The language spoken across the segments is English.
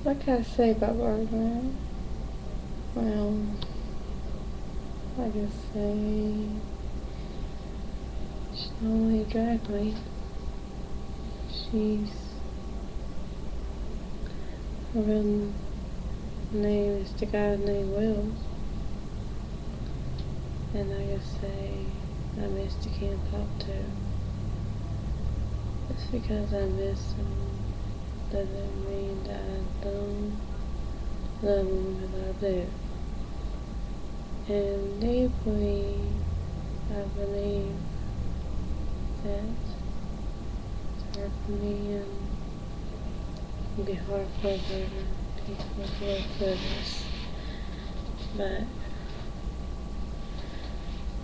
What can I say about Birdman? Well, I can say she's not only a drag queen, her real name is the guy named Will. And I can say I miss the King Pop too. Just because I miss him doesn't mean that I don't love him, but I do. And deeply, I believe that it's hard for me and it'd be hard for other people to live through this. But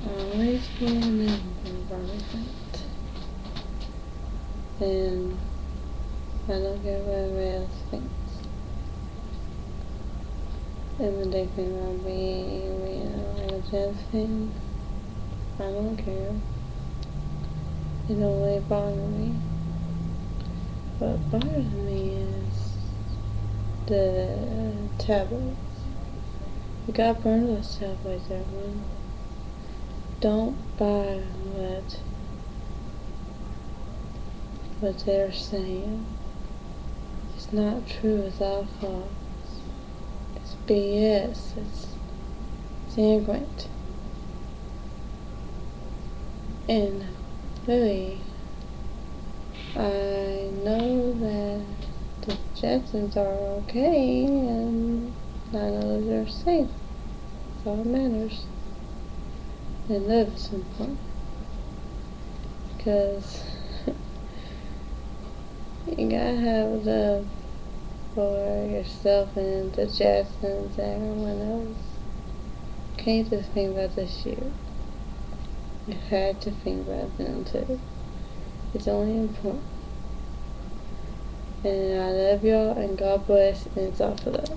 I'll always be remembering Barney. And I don't care what everybody else thinks. Even they think about me being a jazz fan. I don't care. It don't really bother me. What bothers me is the tabloids. You gotta burn those tabloids, everyone. Don't buy what they're saying. It's not true, it's all false. It's BS, it's ignorant. And really, I know that the Jetsons are okay, and I know they're safe. That's all that matters. They live at some point. Because you gotta have love for yourself and the Jetsons and everyone else. You can't just think about the shoe. You have to think about them too. It's only important. And I love y'all, and God bless, and it's all for love.